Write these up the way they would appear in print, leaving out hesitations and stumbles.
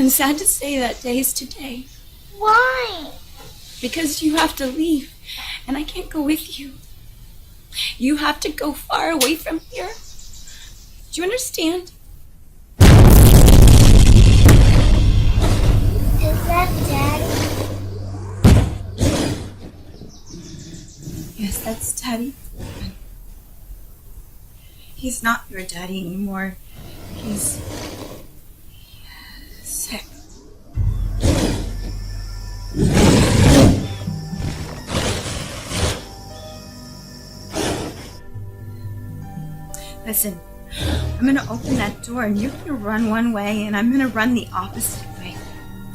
I'm sad to say that day's today. Why? Because you have to leave, and I can't go with you. You have to go far away from here. Do you understand? Is that Daddy? Yes, that's Daddy. He's not your daddy anymore. He's sick. Listen, I'm gonna open that door and you're gonna run one way and I'm gonna run the opposite way.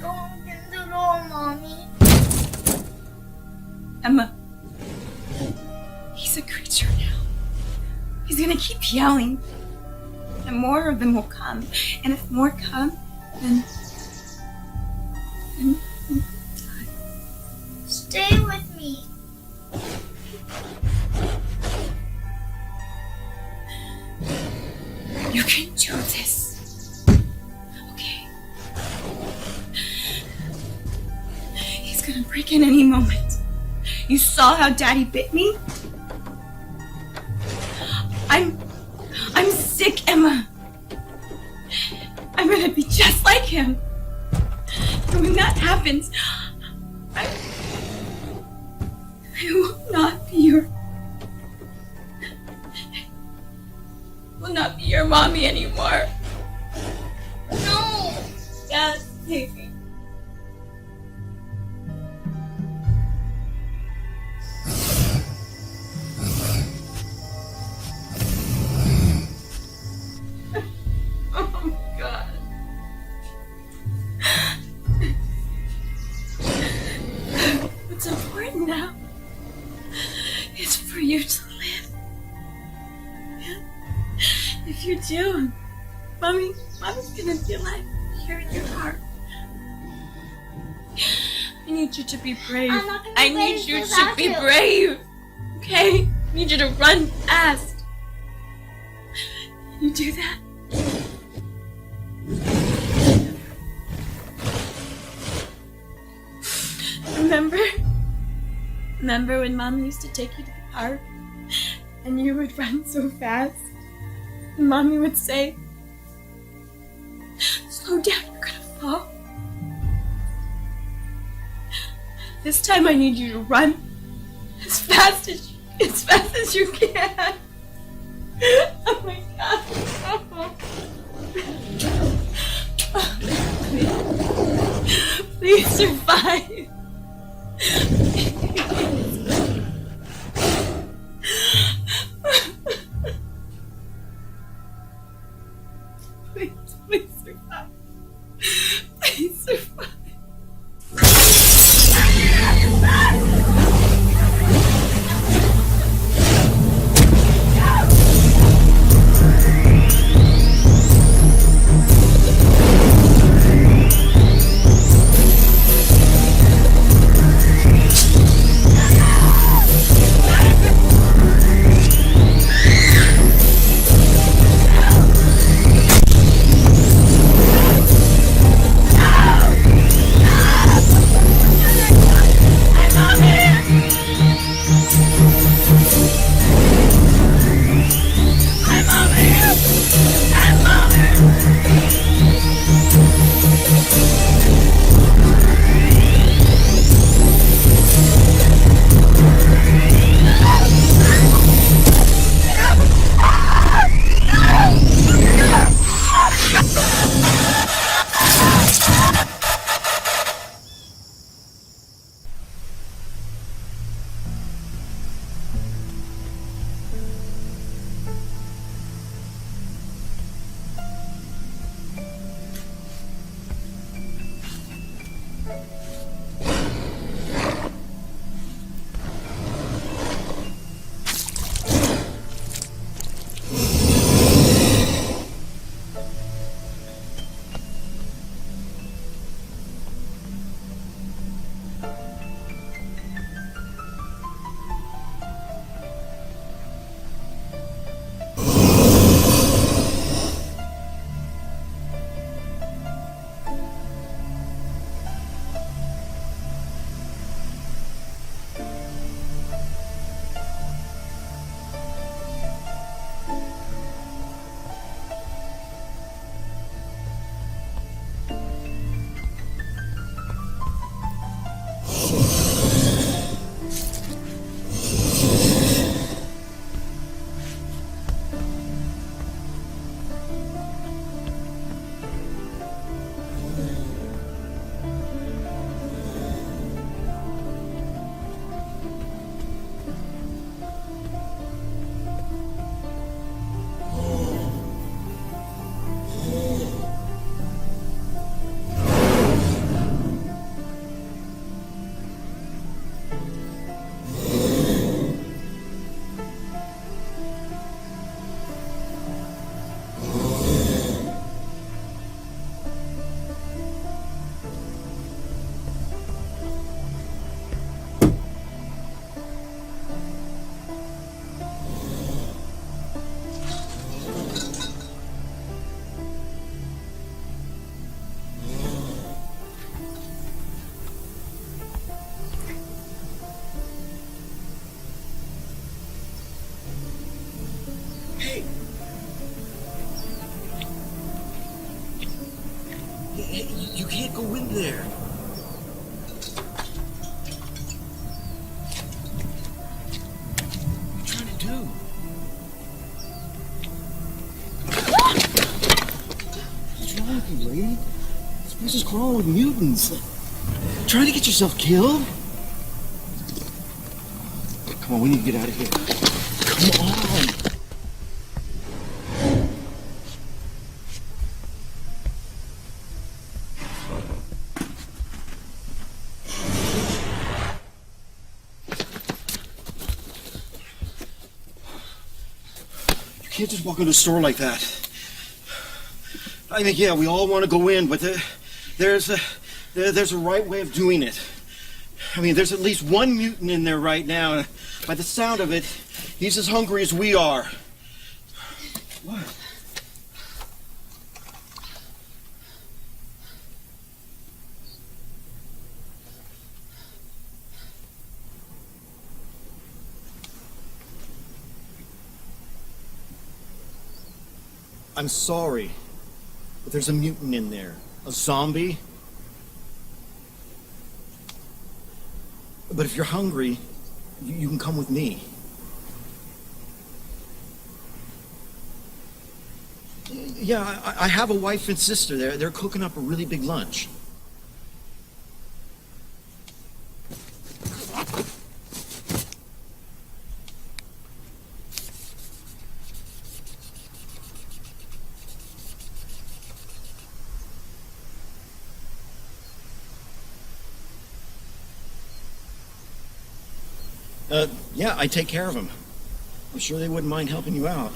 Don't open the door, Mommy. Emma, he's a creature now. He's gonna keep yelling. And more of them will come. And if more come, then Stay with me. you can do this. Okay. He's gonna break in any moment. You saw how Daddy bit me? I'm sick, Emma. I'm gonna be just like him. And when that happens, I will not be your mommy anymore. No. Yes, baby. Oh my God. What's important now is for you to live. If you do, Mommy's gonna be alive here in your heart. I need you to be brave. I'm not gonna be I brave need you without to be you. brave. Okay? I need you to run fast. Can you do that? Remember when Mom used to take you to the park and you would run so fast? And Mommy would say, "Slow down, you're gonna fall." This time I need you to run as fast as you can. Oh my God. Please survive. Please survive. Please survive. can't go in there. What are you trying to do? What's wrong with you, lady? This place is crawling with mutants. Trying to get yourself killed? Come on, we need to get out of here. Come on. You can't just walk into a store like that. I mean, yeah, we all want to go in, but there's a right way of doing it. I mean, there's at least one mutant in there right now. By the sound of it, he's as hungry as we are. What? I'm sorry, but there's a mutant in there. A zombie. But if you're hungry, you can come with me. Yeah, I have a wife and sister. They're cooking up a really big lunch. Yeah, I take care of them. I'm sure they wouldn't mind helping you out.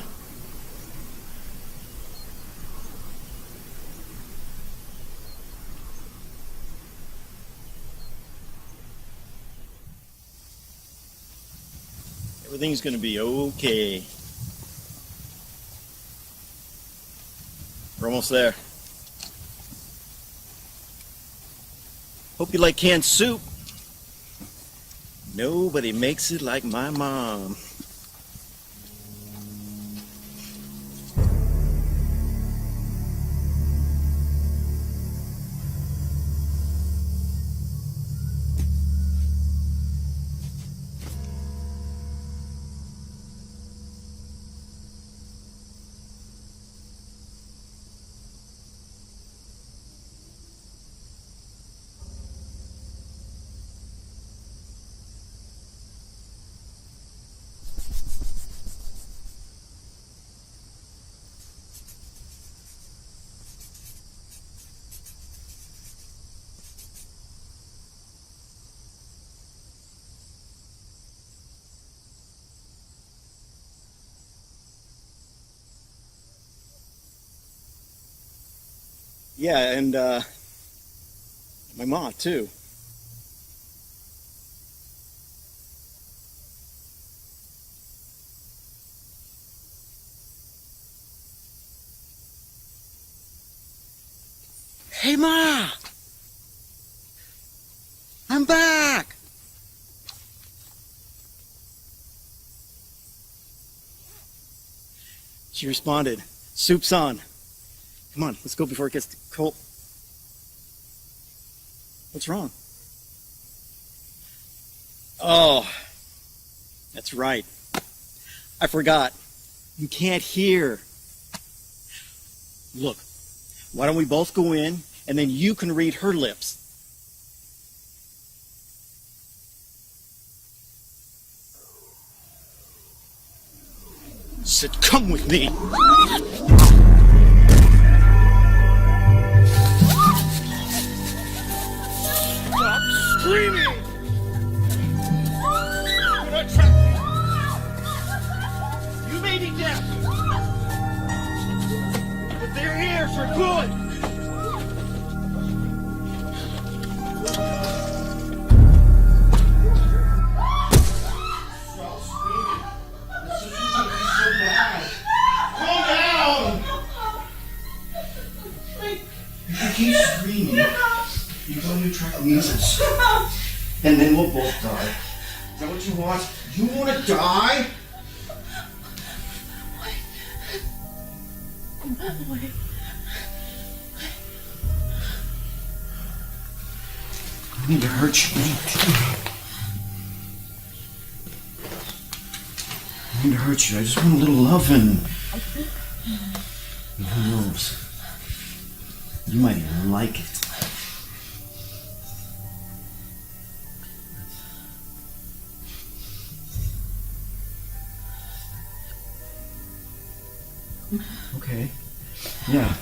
Everything's gonna be okay. We're almost there. Hope you like canned soup. Nobody makes it like my mom. Yeah, and my mom too. Hey, Ma! I'm back! She responded, "Soup's on. Come on, let's go before it gets cold." What's wrong? Oh, that's right. I forgot. You can't hear. Look, why don't we both go in and then you can read her lips? Sid, come with me. Stop screaming! You're not trapped. You may be deaf, but their ears are good. Stop screaming. This isn't gonna be so bad. Calm down! If you keep screaming, you're going to attract measles. And then we'll both die. Is that what you want? You want to die? I mean to hurt you. I mean to hurt you. I just want a little loving. And who knows? You might even like it. Okay. Yeah.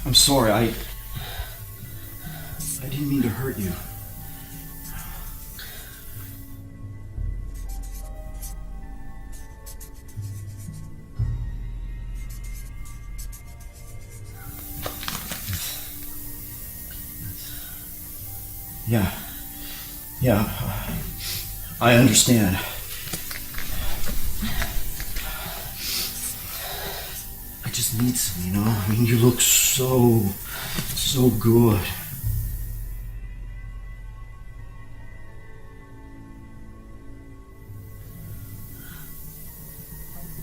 I'm sorry. I didn't mean to hurt you. Yeah. Yeah. I understand. I just need some, you know? I mean, you look so good.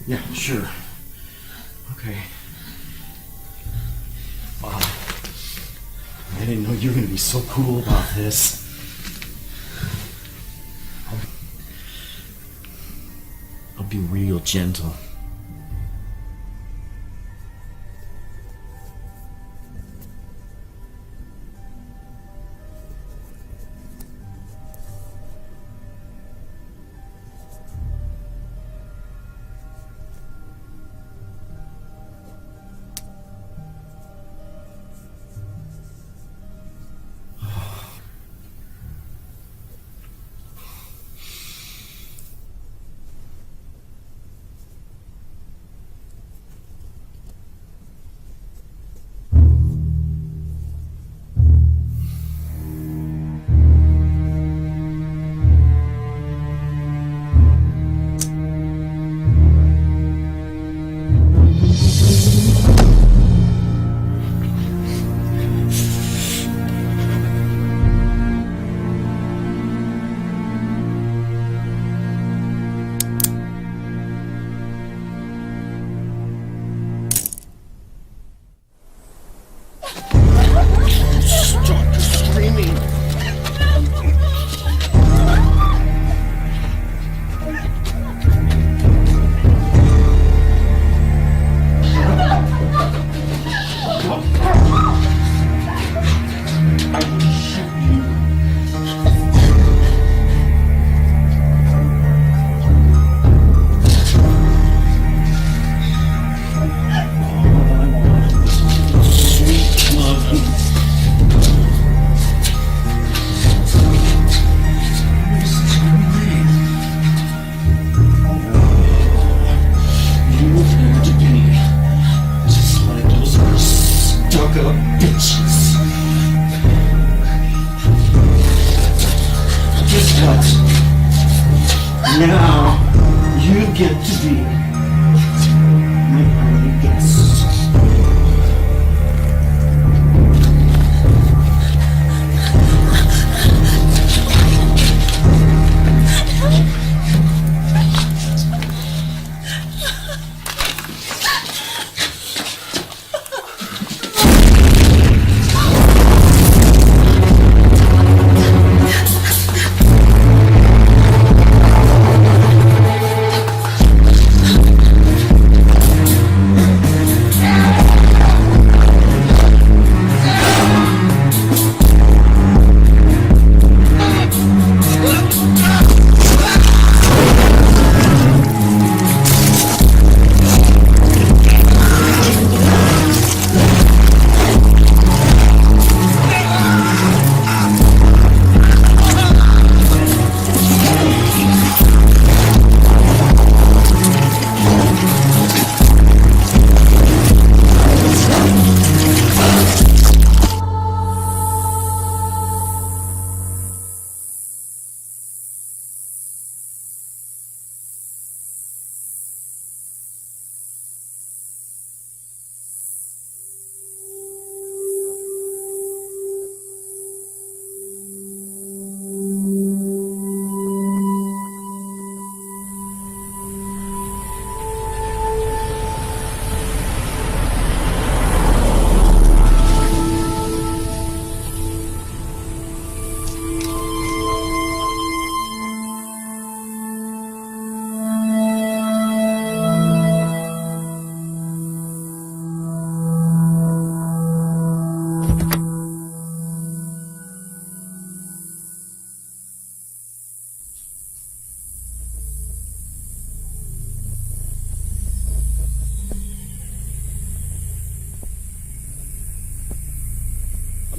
Yeah, sure. Okay. Wow. I didn't know you were gonna be so cool about this. I'll be real gentle. Stop screaming. Sweet love. You appear to be just like those other stuck-up bitches. Guess what? Now you get to be my only guest.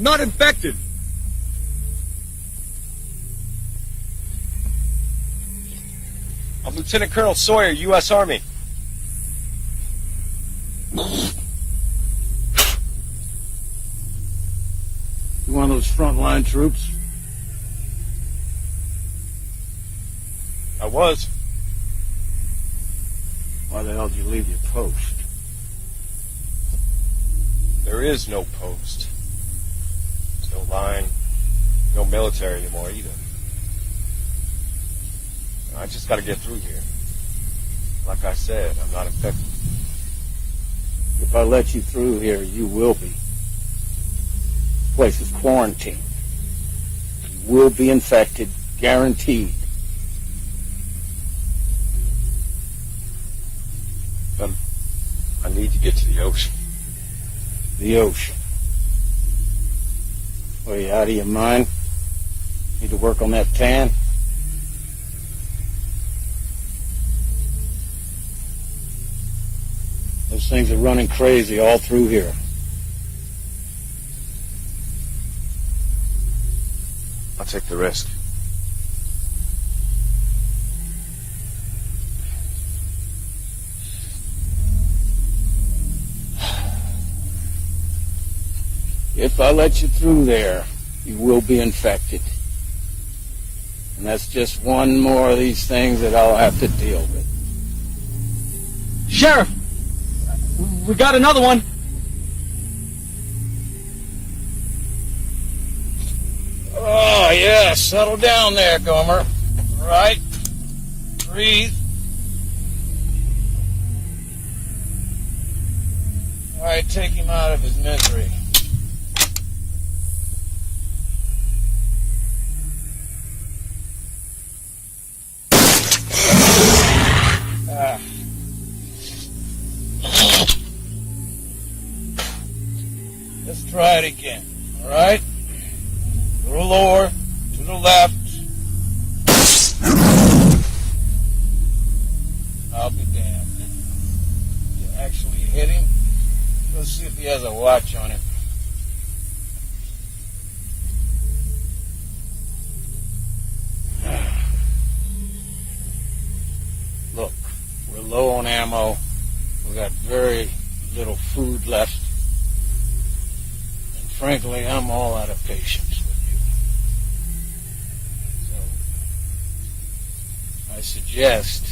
I'm not infected. I'm Lieutenant Colonel Sawyer, U.S. Army. You one of those frontline troops? I was. Why the hell did you leave your post? There is no post. There's no line, no military anymore either. I just gotta get through here. Like I said, I'm not infected. If I let you through here, you will be. This place is quarantined. You will be infected, guaranteed. I need to get to the ocean. The ocean. Are you out of your mind? Need to work on that tan? Those things are running crazy all through here. I'll take the risk. If I let you through there, you will be infected. And that's just one more of these things that I'll have to deal with. Sheriff! We got another one! Oh, yeah, settle down there, Gomer. All right? Breathe. All right, take him out of his misery. Let's try it again, all right? A little lower, to the left. I'll be damned. You actually hit him? Let's see if he has a watch on him. Look, we're low on ammo. We got very little food left. And frankly, I'm all out of patience with you. So, I suggest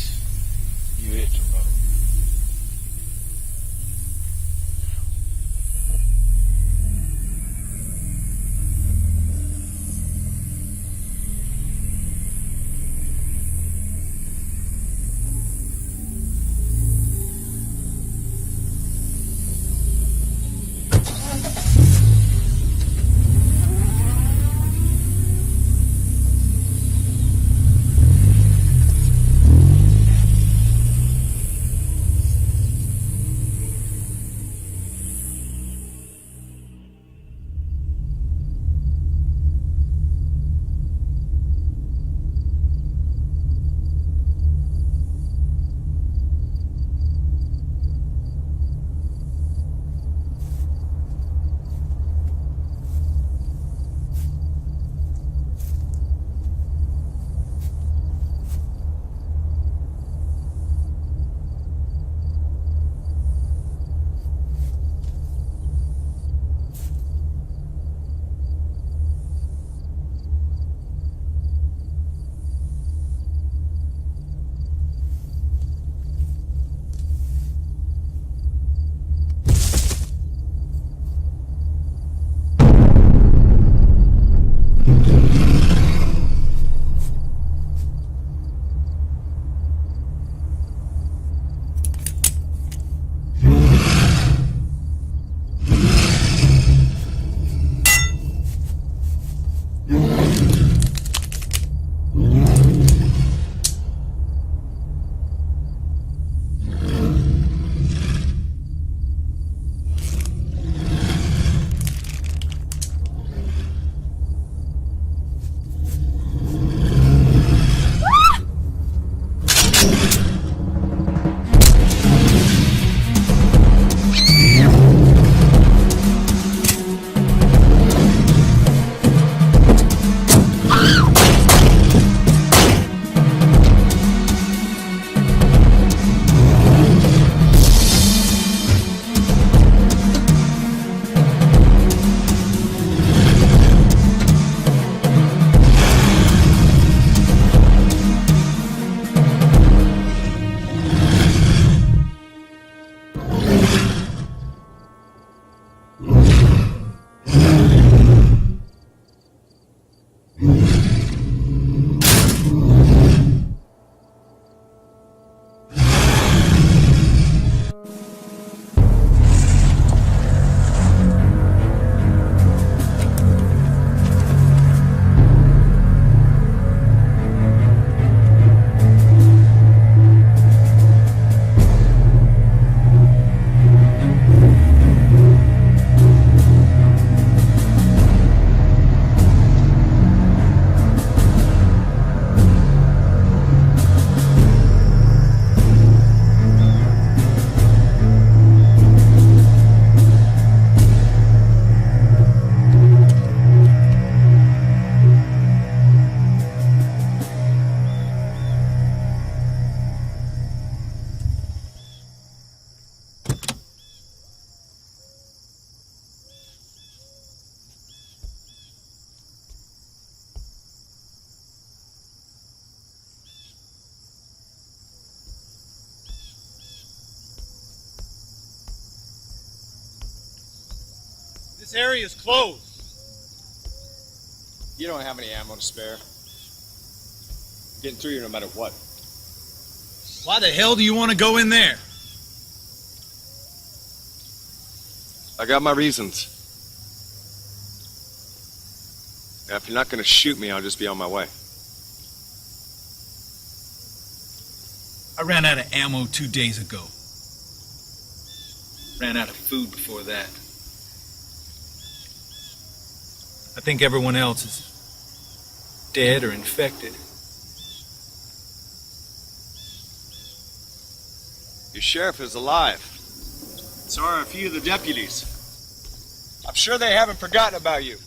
you hit the road. This area is closed. You don't have any ammo to spare. Getting through here no matter what. Why the hell do you want to go in there? I got my reasons. Now, if you're not going to shoot me, I'll just be on my way. I ran out of ammo 2 days ago. Ran out of food before that. I think everyone else is dead or infected. Your sheriff is alive. So are a few of the deputies. I'm sure they haven't forgotten about you.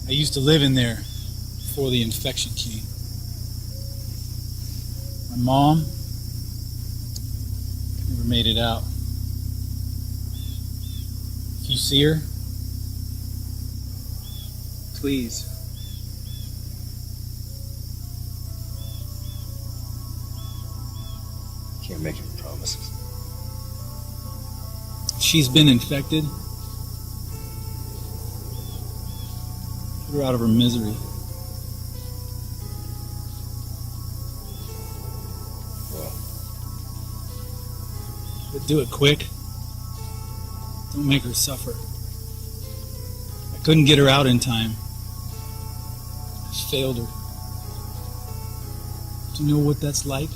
I used to live in there before the infection came. My mom never made it out. If you see her, please. Can't make any promises. She's been infected. Put her out of her misery. Well, But do it quick. Don't make her suffer. I couldn't get her out in time. I failed her. Do you know what that's like?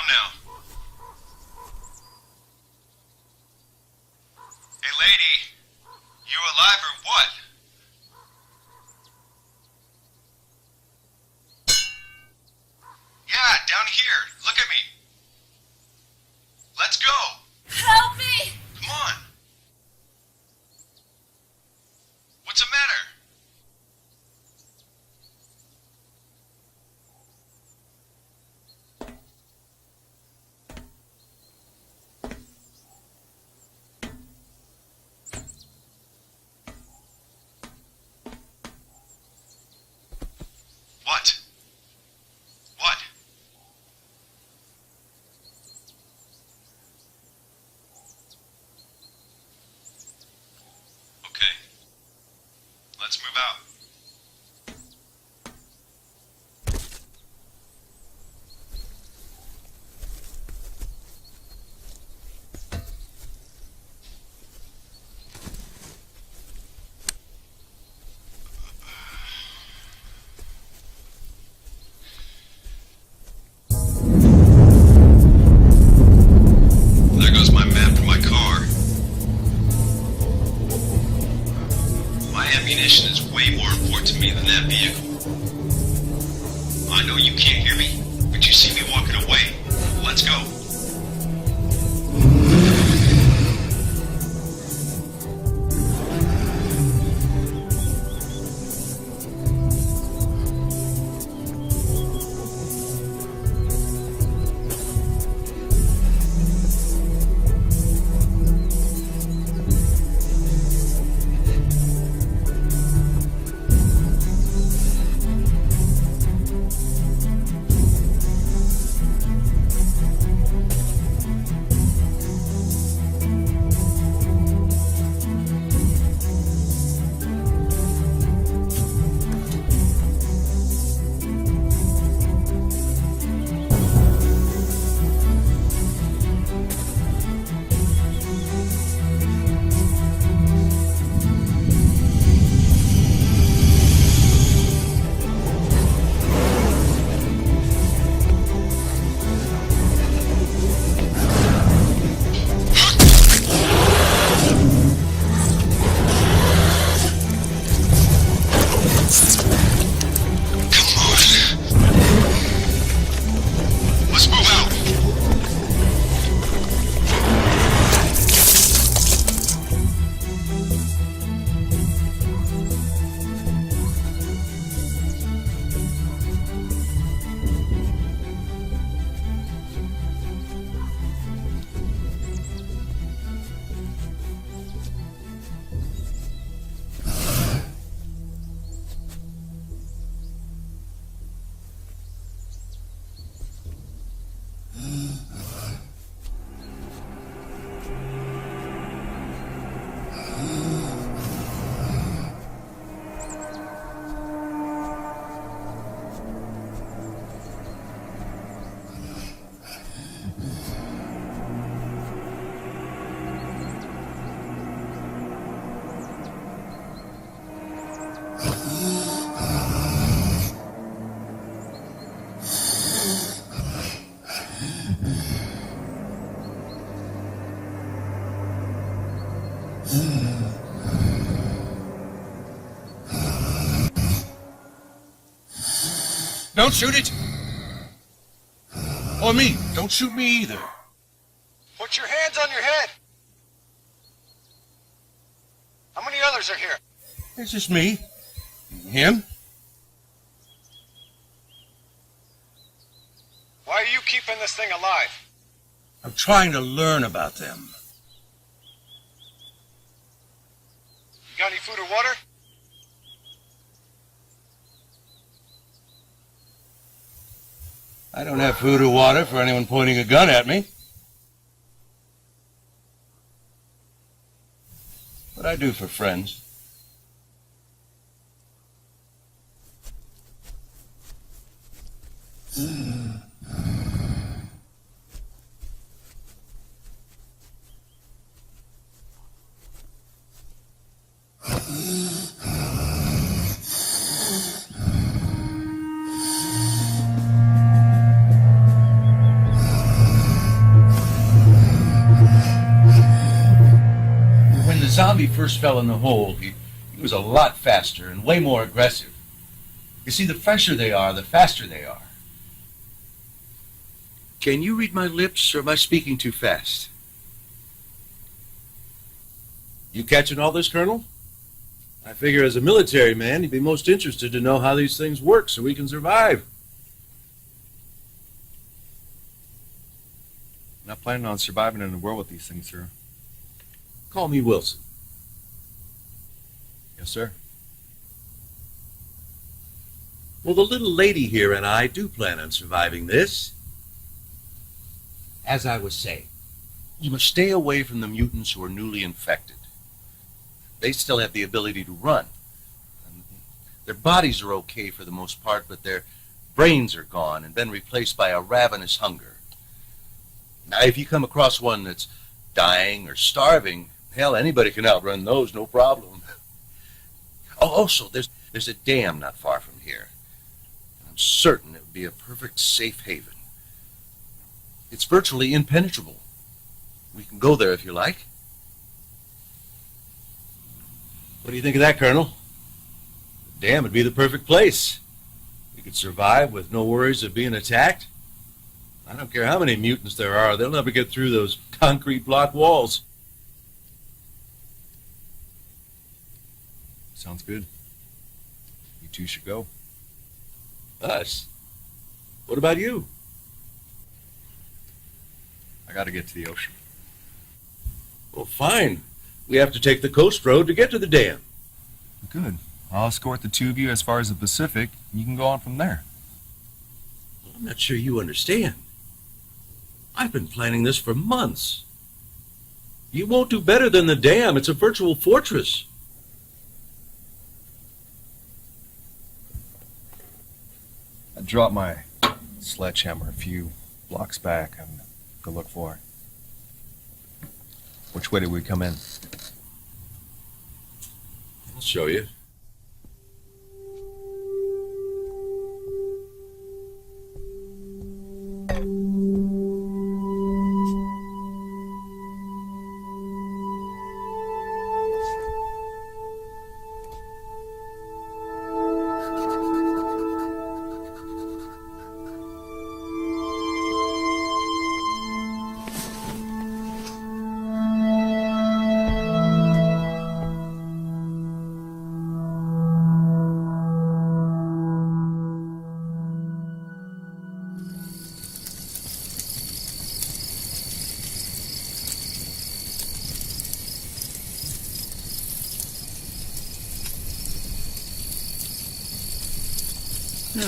now. Hey, lady, you alive or what? Yeah, down here. Look at me. Let's go. Help me! Come on. What's the matter? What? What? Okay. Let's move out. There goes my map for my car. My ammunition is way more important to me than that vehicle. I know you can't hear me, but you see me walking away. Let's go. Let's move out. Don't shoot it. Or me. Don't shoot me either. Put your hands on your head. How many others are here? It's just me. Him. Why are you keeping this thing alive? I'm trying to learn about them. You got any food or water? I don't have food or water for anyone pointing a gun at me. But I do for friends. zombie first fell in the hole, he was a lot faster and way more aggressive. You see, the fresher they are, the faster they are. Can you read my lips, or am I speaking too fast? You catching all this, Colonel? I figure as a military man, you'd be most interested to know how these things work so we can survive. Not planning on surviving in the world with these things, sir. Call me Wilson. Yes, sir. Well, the little lady here and I do plan on surviving this. As I was saying, you must stay away from the mutants who are newly infected. They still have the ability to run. Their bodies are okay for the most part, but their brains are gone and been replaced by a ravenous hunger. Now, if you come across one that's dying or starving, hell, anybody can outrun those, no problem. Oh, also, there's a dam not far from here. I'm certain it would be a perfect safe haven. It's virtually impenetrable. We can go there if you like. What do you think of that, Colonel? The dam would be the perfect place. We could survive with no worries of being attacked. I don't care how many mutants there are, they'll never get through those concrete block walls. Sounds good. You two should go. Us? What about you? I gotta get to the ocean. Well, fine. We have to take the coast road to get to the dam. Good. I'll escort the two of you as far as the Pacific, and you can go on from there. Well, I'm not sure you understand. I've been planning this for months. You won't do better than the dam. It's a virtual fortress. I dropped my sledgehammer a few blocks back and go look for it. Which way did we come in? I'll show you.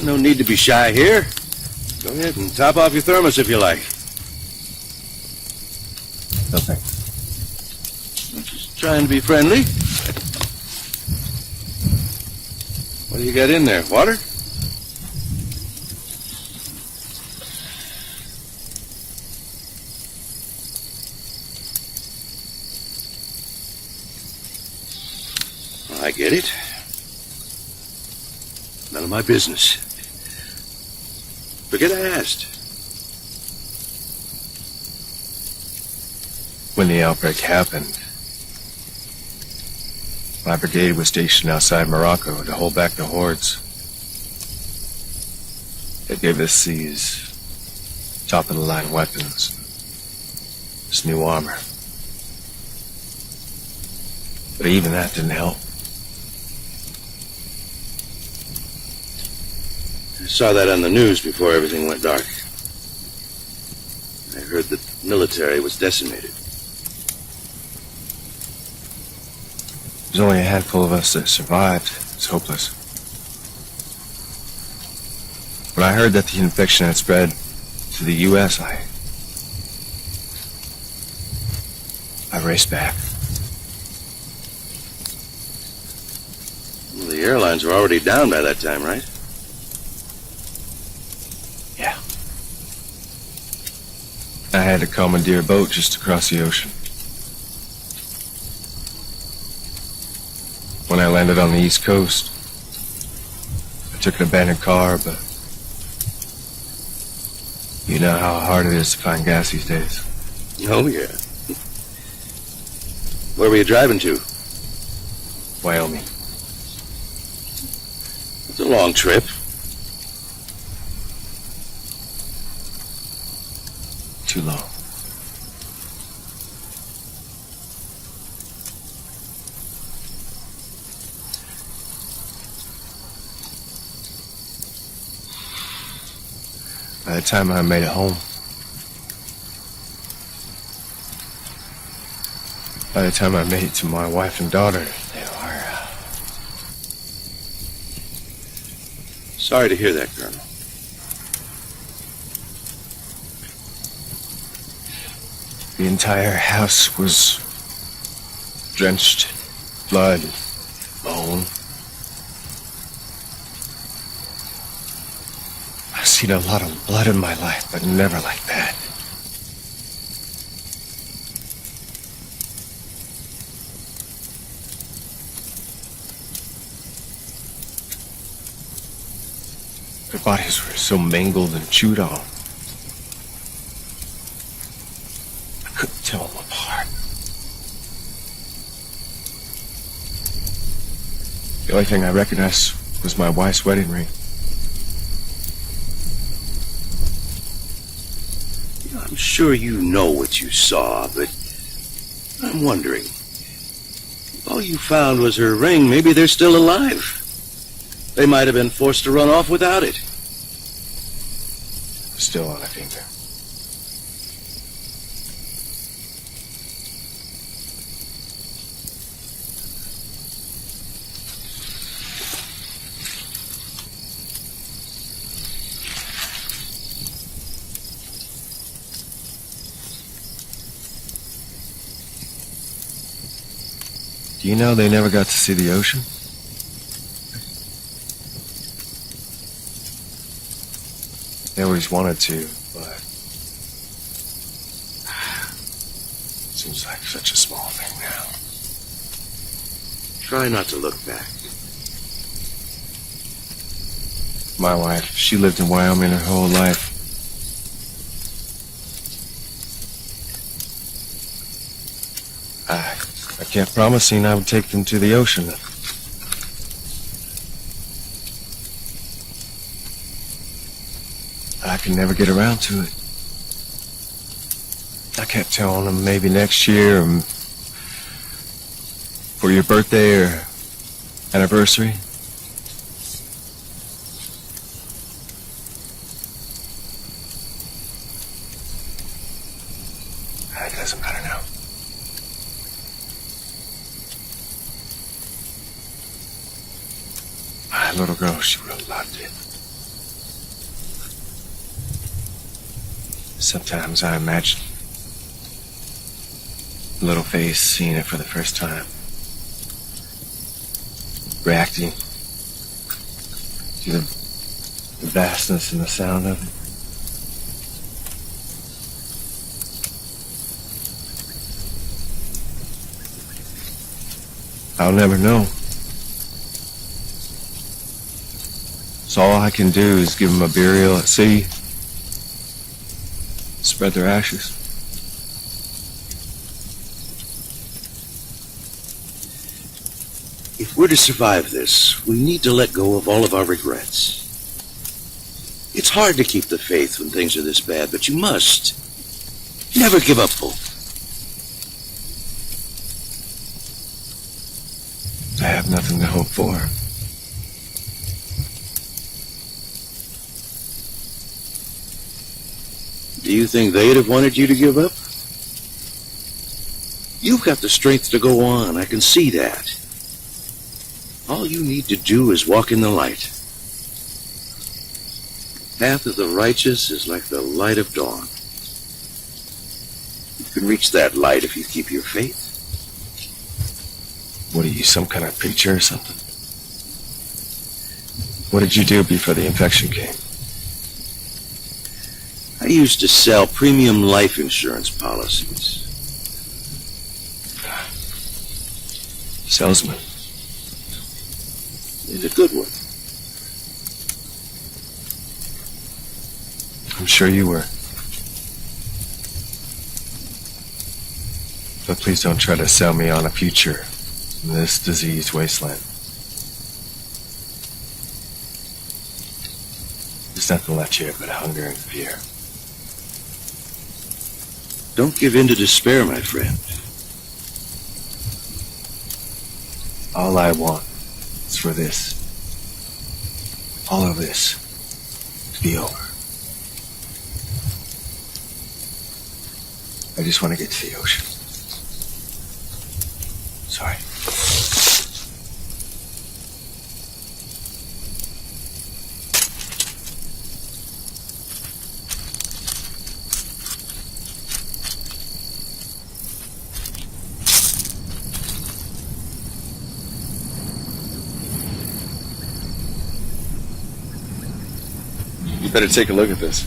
No need to be shy here. Go ahead and top off your thermos if you like. No thanks. Just trying to be friendly. What do you got in there? Water? I get it. None of my business. Forget I asked. When the outbreak happened, my brigade was stationed outside Morocco to hold back the hordes. They gave us these top-of-the-line weapons, this new armor. But even that didn't help. I saw that on the news before everything went dark. I heard the military was decimated. There's only a handful of us that survived. It's hopeless. When I heard that the infection had spread to the U.S., I raced back. Well, the airlines were already down by that time, right? Yeah. I had to commandeer a boat just across the ocean. When I landed on the East Coast, I took an abandoned car, but you know how hard it is to find gas these days. Oh, yeah. Where were you driving to? Wyoming. It's a long trip. Too long. By the time I made it home, by the time I made it to my wife and daughter, they were, Sorry to hear that, Colonel. the entire house was drenched in blood, bone. I've seen a lot of blood in my life, but never like that. Their bodies were so mangled and chewed on. I couldn't tell them apart. The only thing I recognized was my wife's wedding ring. I'm sure you know what you saw, but I'm wondering. If all you found was her ring, maybe they're still alive. They might have been forced to run off without it. Still on a finger. Do you know they never got to see the ocean? They always wanted to, but seems like such a small thing now. Try not to look back. My wife, she lived in Wyoming her whole life. I kept promising I would take them to the ocean. I could never get around to it. I kept telling them maybe next year, for your birthday or anniversary. It doesn't matter now. My little girl, she really loved it. Sometimes I imagine a little face seeing it for the first time, reacting to the vastness and the sound of it. I'll never know. So all I can do is give them a burial at sea, spread their ashes. If we're to survive this, we need to let go of all of our regrets. It's hard to keep the faith when things are this bad, but you must. Never give up hope. I have nothing to hope for. Do you think they'd have wanted you to give up? You've got the strength to go on. I can see that. All you need to do is walk in the light. The path of the righteous is like the light of dawn. You can reach that light if you keep your faith. What are you, some kind of preacher or something? What did you do before the infection came? I used to sell premium life insurance policies. Salesman. It's a good one. I'm sure you were. But please don't try to sell me on a future in this diseased wasteland. There's nothing left here but hunger and fear. Don't give in to despair, my friend. All I want is for this, all of this, to be over. I just want to get to the ocean. Sorry. You better take a look at this.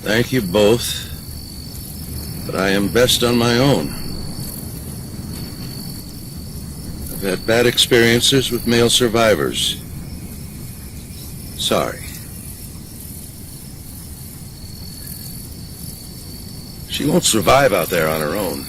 Thank you both, but I am best on my own. I've had bad experiences with male survivors. Sorry. She won't survive out there on her own.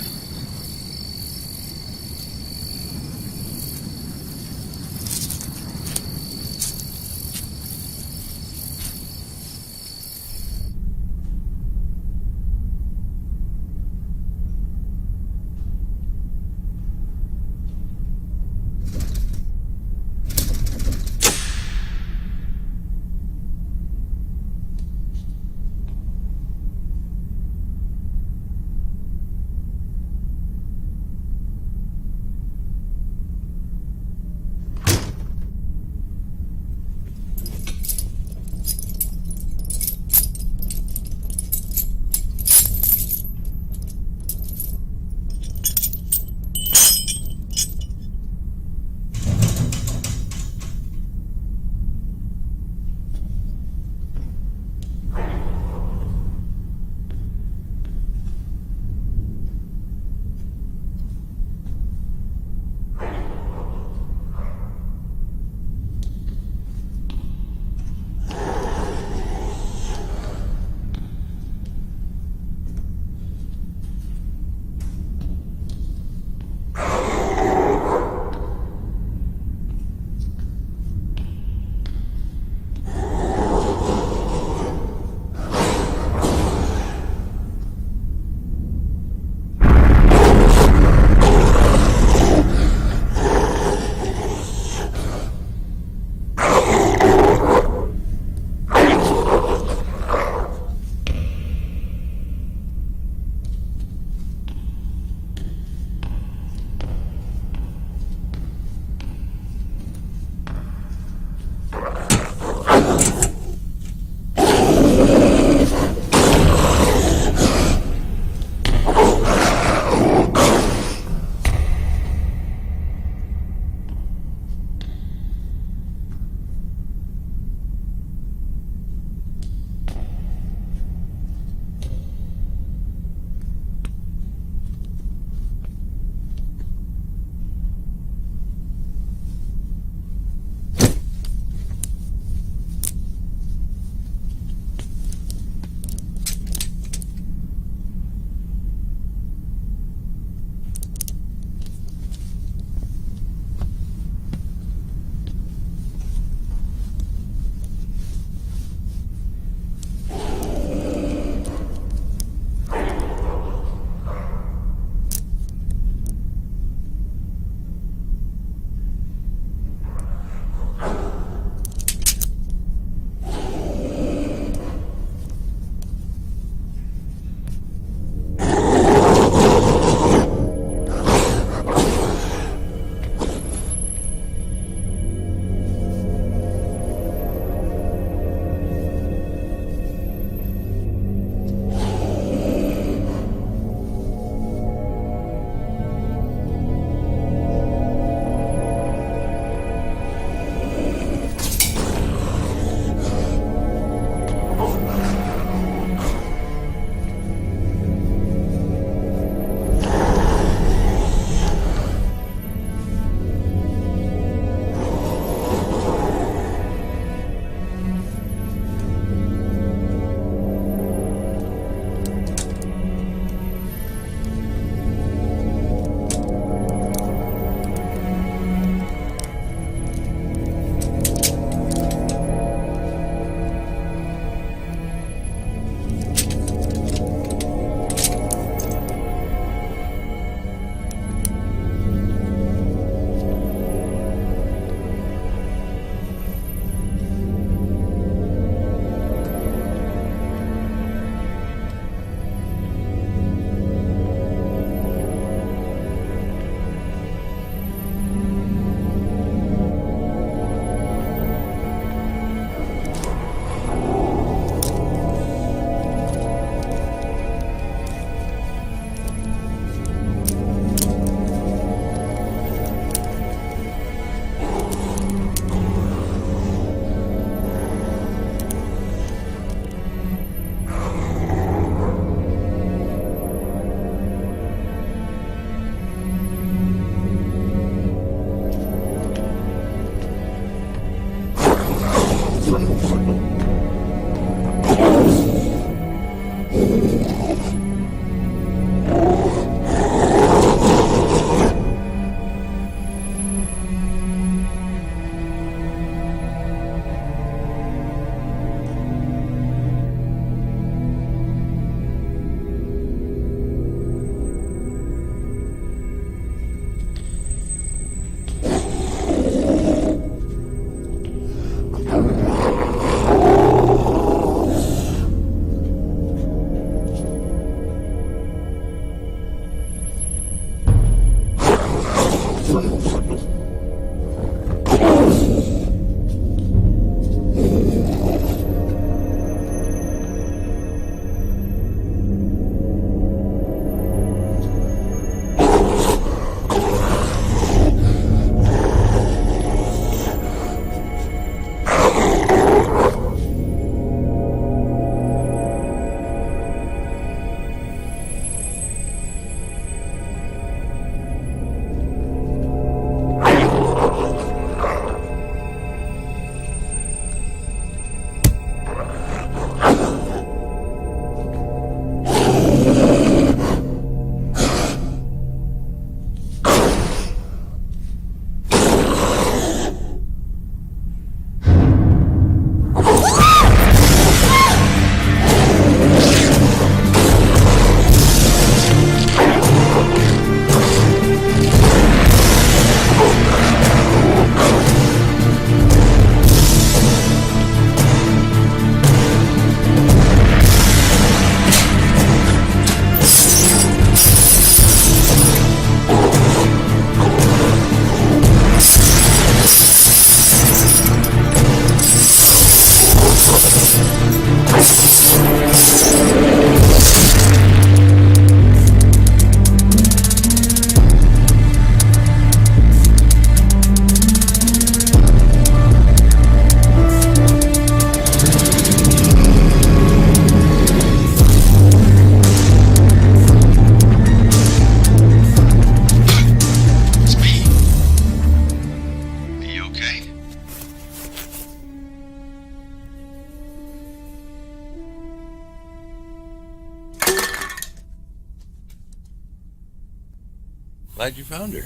Glad you found her.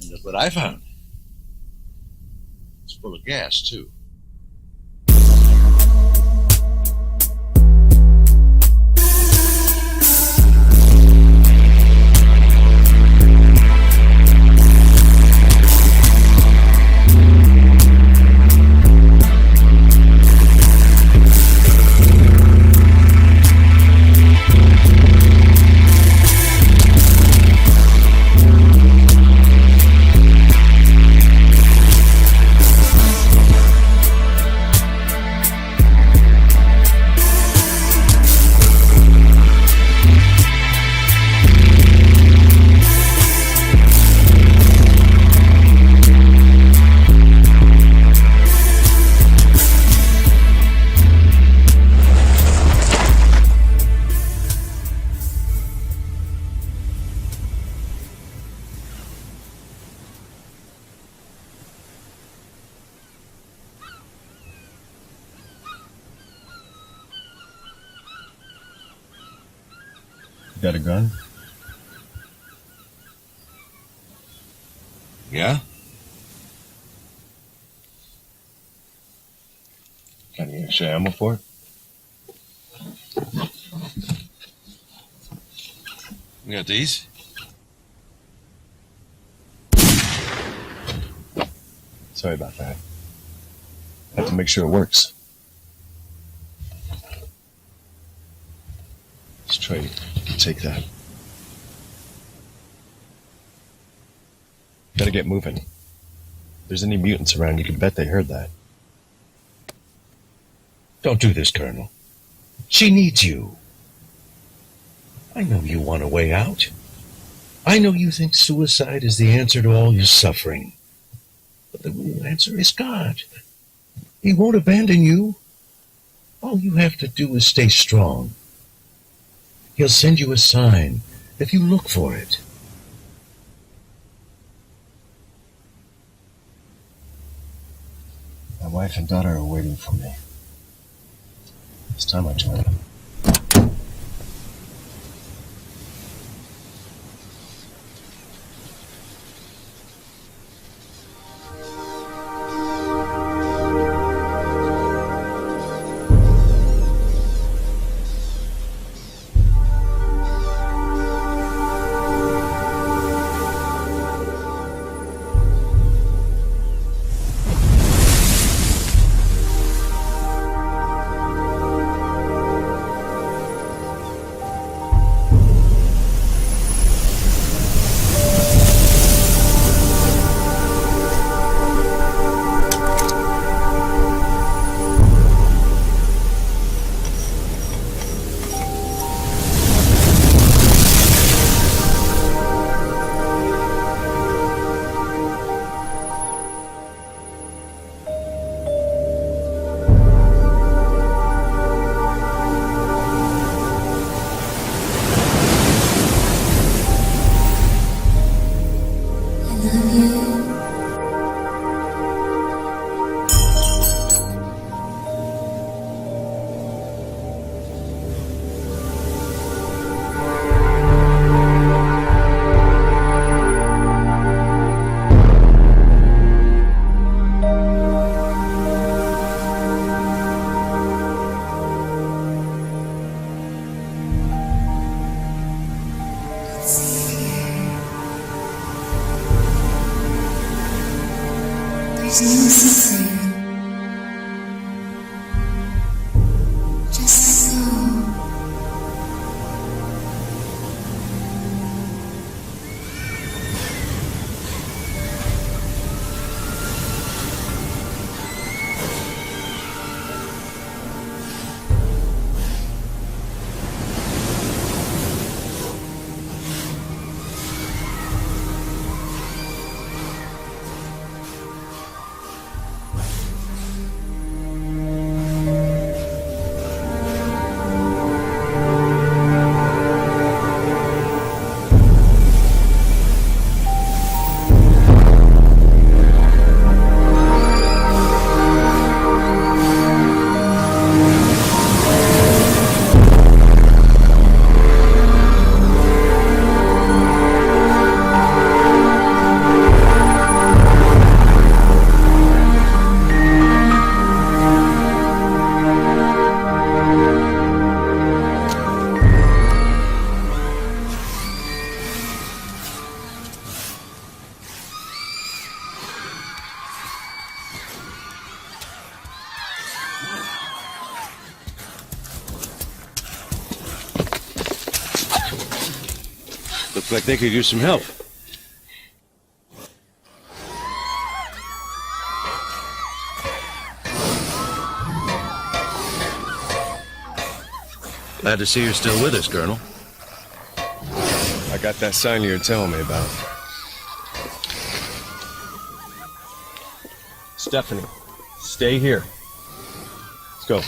And look what I found. It's full of gas, too. You got a gun? Yeah? Got any extra ammo for it? You got these? Sorry about that. Have to make sure it works. Let's try to take that. Gotta get moving. If there's any mutants around, you can bet they heard that. Don't do this, Colonel. She needs you. I know you want a way out. I know you think suicide is the answer to all your suffering. But the real answer is God. He won't abandon you. All you have to do is stay strong. He'll send you a sign if you look for it. My wife and daughter are waiting for me. It's time I join them. There's no suffering. Just let go. Looks like they could use some help. Glad to see you're still with us, Colonel. I got that sign you were telling me about. Stephanie, stay here. Let's go.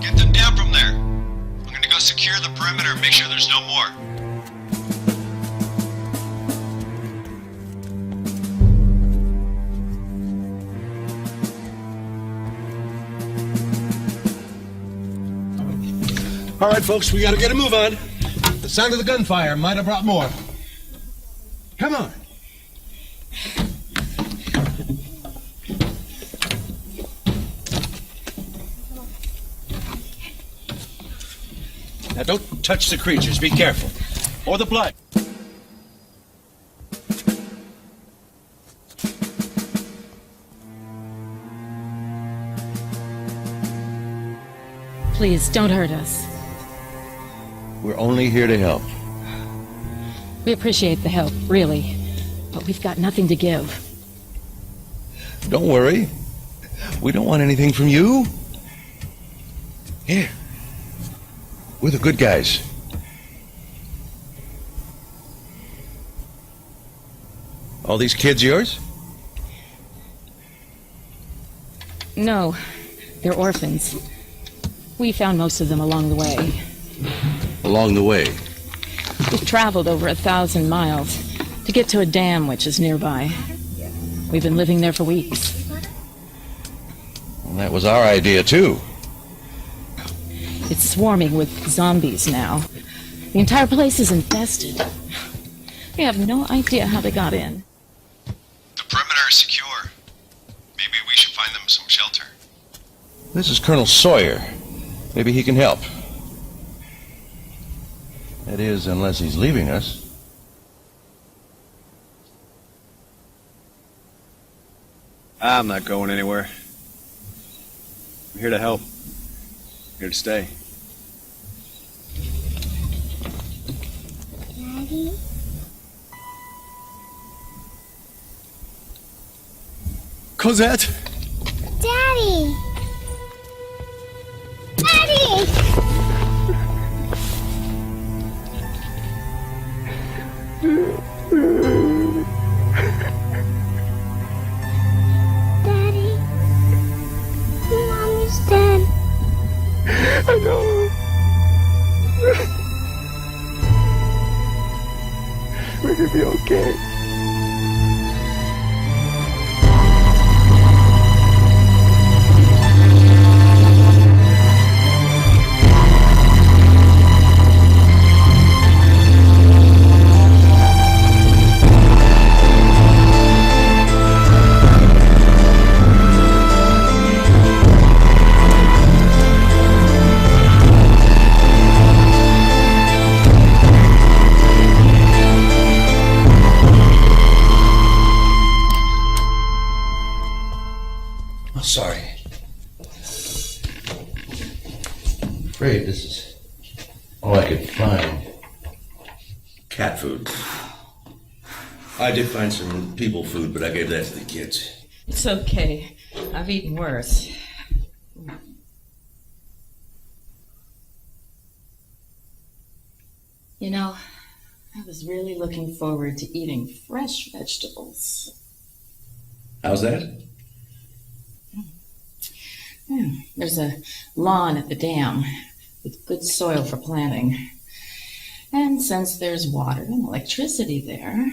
Get them down from there. I'm gonna go secure the perimeter and make sure there's no more. All right, folks, we gotta get a move on. The sound of the gunfire might have brought more. Come on. Now, don't touch the creatures. Be careful. Or the blood. Please, don't hurt us. We're only here to help. We appreciate the help, really. But we've got nothing to give. Don't worry. We don't want anything from you. Here. We're the good guys. All these kids yours? No, they're orphans. We found most of them along the way. Along the way? We've traveled over 1,000 miles to get to a dam which is nearby. We've been living there for weeks. Well, that was our idea, too. It's swarming with zombies now. The entire place is infested. We have no idea how they got in. The perimeter is secure. Maybe we should find them some shelter. This is Colonel Sawyer. Maybe he can help. That is, unless he's leaving us. I'm not going anywhere. I'm here to help. Here to stay. Daddy? Cosette! Daddy! Daddy! Daddy? Mommy's dead. I know. We're gonna be okay. Sorry. Afraid this is all I could find. Cat food. I did find some people food, but I gave that to the kids. It's okay. I've eaten worse. You know, I was really looking forward to eating fresh vegetables. How's that? There's a lawn at the dam with good soil for planting. And since there's water and electricity there,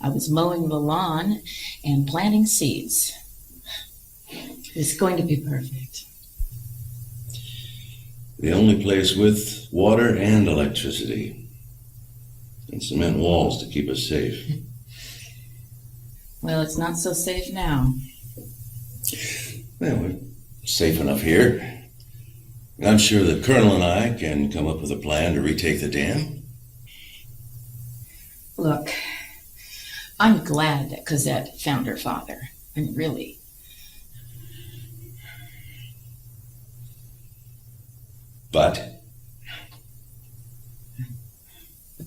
I was mowing the lawn and planting seeds. It's going to be perfect. The only place with water and electricity. And cement walls to keep us safe. Well, it's not so safe now. Well, we're safe enough here. I'm sure the Colonel and I can come up with a plan to retake the dam. Look, I'm glad that Cosette found her father. I mean, really. But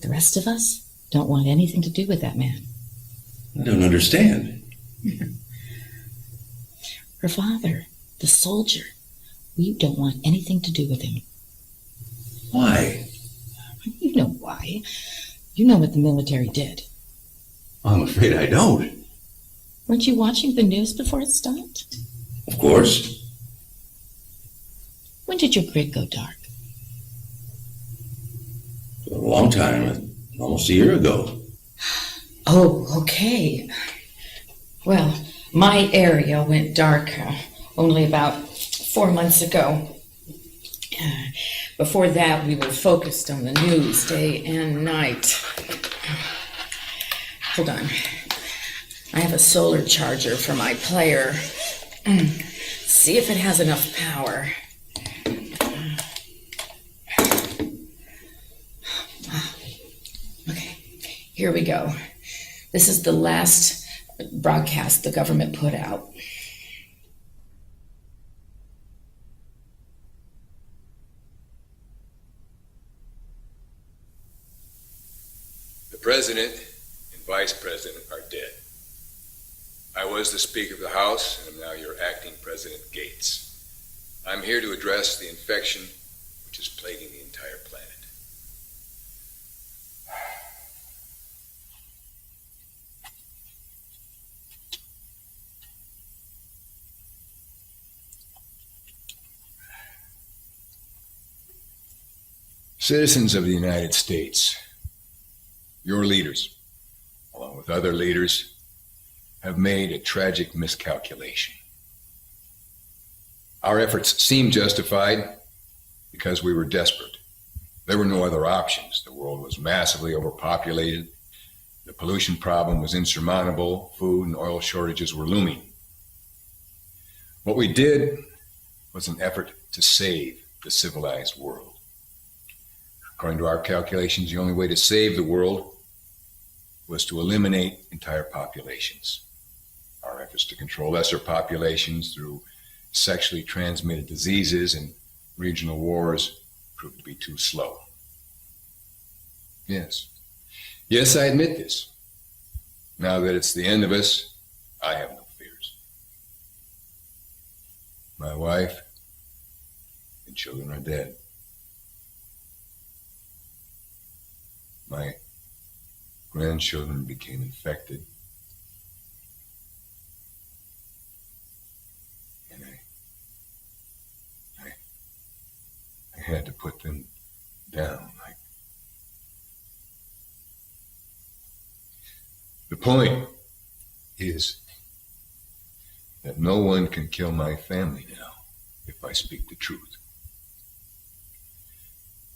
The rest of us don't want anything to do with that man. I don't understand. Her father, the soldier. We don't want anything to do with him. Why? You know why. You know what the military did. I'm afraid I don't. Weren't you watching the news before it stopped? Of course. When did your grid go dark? A long time, almost a year ago. Oh, okay. Well, my area went dark only about 4 months ago. Before that, we were focused on the news day and night. Hold on. I have a solar charger for my player. See if it has enough power. Okay, here we go. This is the last broadcast the government put out. The President and Vice President are dead. I was the Speaker of the House, and am now your acting President Gates. I'm here to address the infection which is plaguing the entire planet. Citizens of the United States, your leaders, along with other leaders, have made a tragic miscalculation. Our efforts seemed justified because we were desperate. There were no other options. The world was massively overpopulated. The pollution problem was insurmountable. Food and oil shortages were looming. What we did was an effort to save the civilized world. According to our calculations, the only way to save the world was to eliminate entire populations. Our efforts to control lesser populations through sexually transmitted diseases and regional wars proved to be too slow. Yes, I admit this. Now that it's the end of us, I have no fears. My wife and children are dead. My grandchildren became infected. And I had to put them down. The point is that no one can kill my family now if I speak the truth.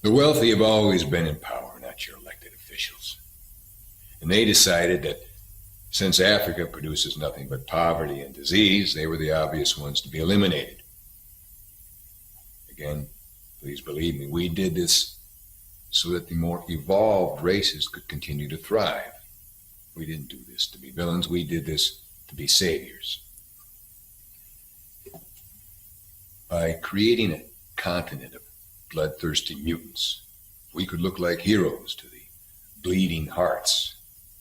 The wealthy have always been in power, not your elected officials. And they decided that since Africa produces nothing but poverty and disease, they were the obvious ones to be eliminated. Again, please believe me, we did this so that the more evolved races could continue to thrive. We didn't do this to be villains, we did this to be saviors. By creating a continent of bloodthirsty mutants, we could look like heroes to the bleeding hearts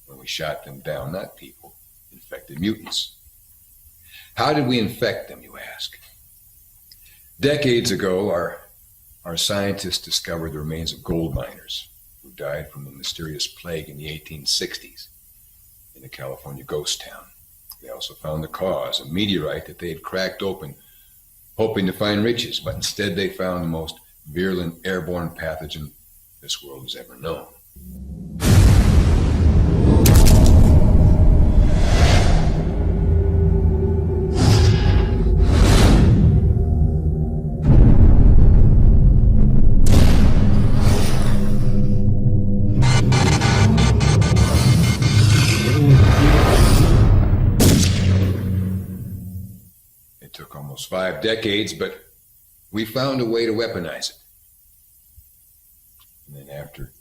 when we shot them down, not people, infected mutants. How did we infect them, you ask? Decades ago, our scientists discovered the remains of gold miners who died from a mysterious plague in the 1860s in a California ghost town. They also found the cause, a meteorite that they had cracked open, hoping to find riches, but instead they found the most virulent airborne pathogen this world has ever known. It took almost 5 decades, but we found a way to weaponize it. And then after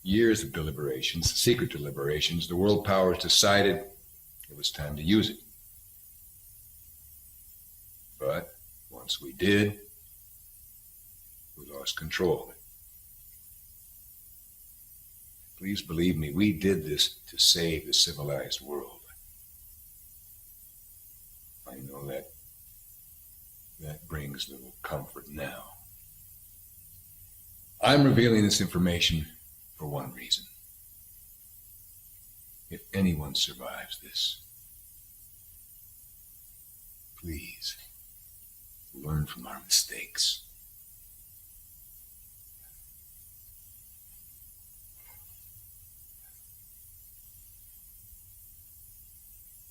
years of deliberations, secret deliberations, the world powers decided it was time to use it. But once we did, we lost control of it. Please believe me, we did this to save the civilized world. I know that brings little comfort now. I'm revealing this information for one reason. If anyone survives this, please learn from our mistakes.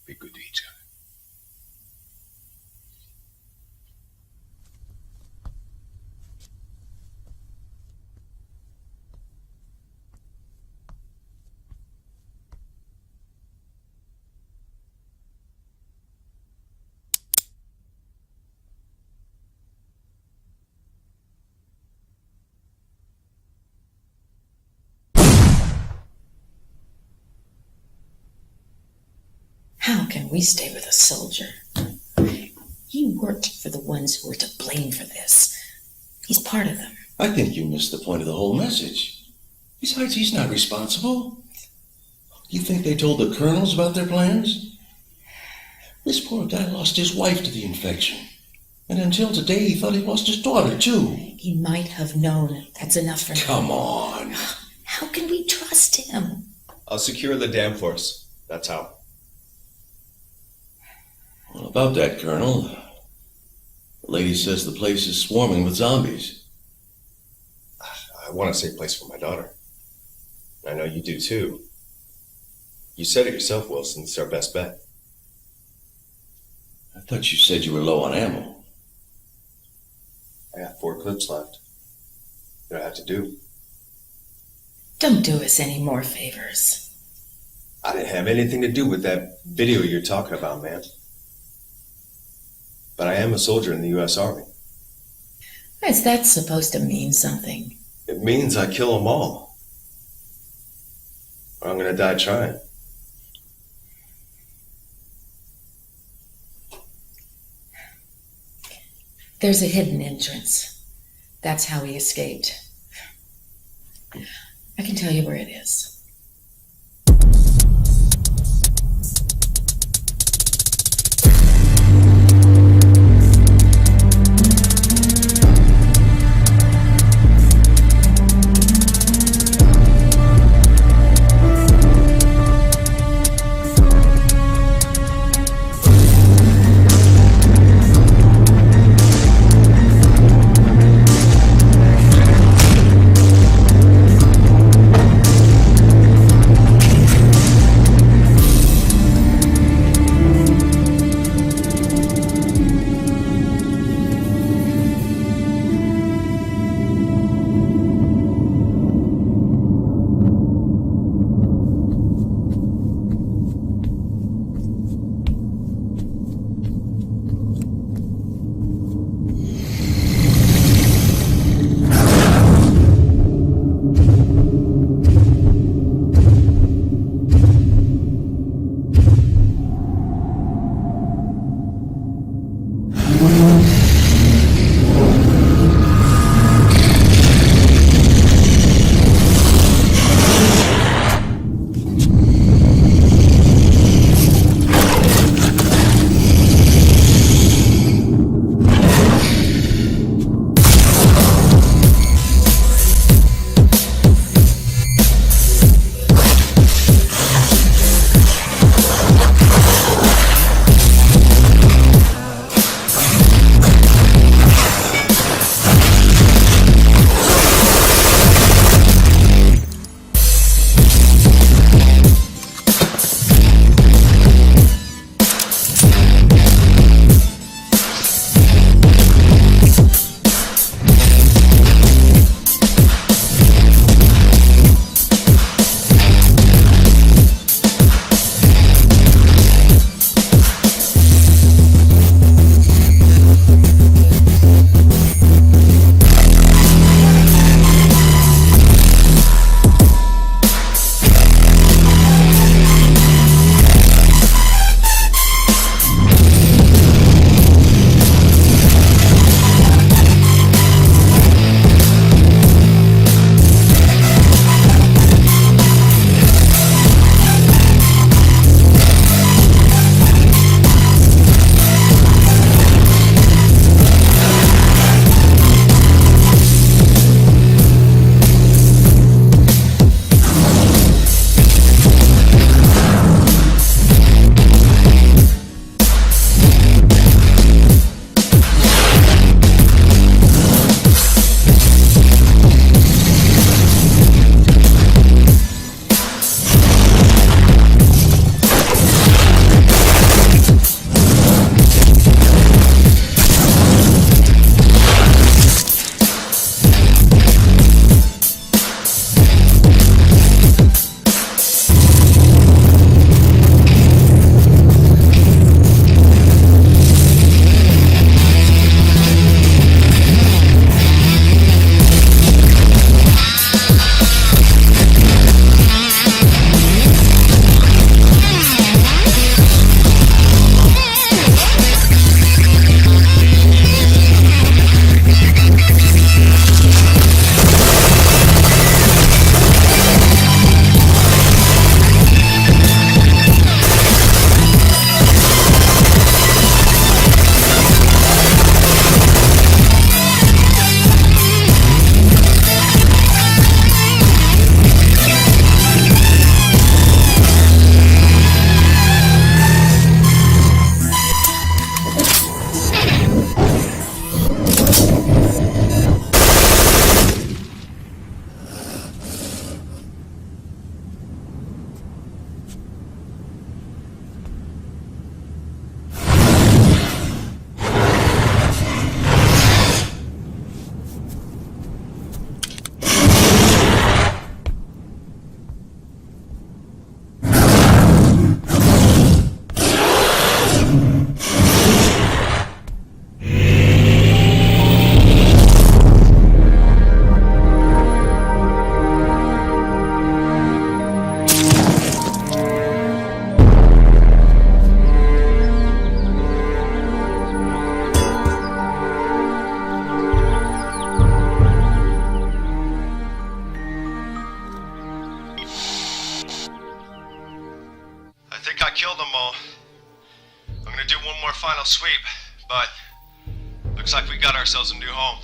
Be good to each other. How can we stay with a soldier? He worked for the ones who were to blame for this. He's part of them. I think you missed the point of the whole message. Besides, he's not responsible. You think they told the colonels about their plans? This poor guy lost his wife to the infection. And until today, he thought he lost his daughter, too. He might have known. That's enough for now. Come on. How can we trust him? I'll secure the dam force. That's how. Well, about that, Colonel, the lady says the place is swarming with zombies. I want a safe place for my daughter. I know you do, too. You said it yourself, Wilson. It's our best bet. I thought you said you were low on ammo. I got 4 clips left. What do I have to do? Don't do us any more favors. I didn't have anything to do with that video you're talking about, man. But I am a soldier in the U.S. Army. Is that supposed to mean something? It means I kill them all. Or I'm gonna die trying. There's a hidden entrance. That's how he escaped. I can tell you where it is. gonna do one more final sweep, but looks like we got ourselves a new home.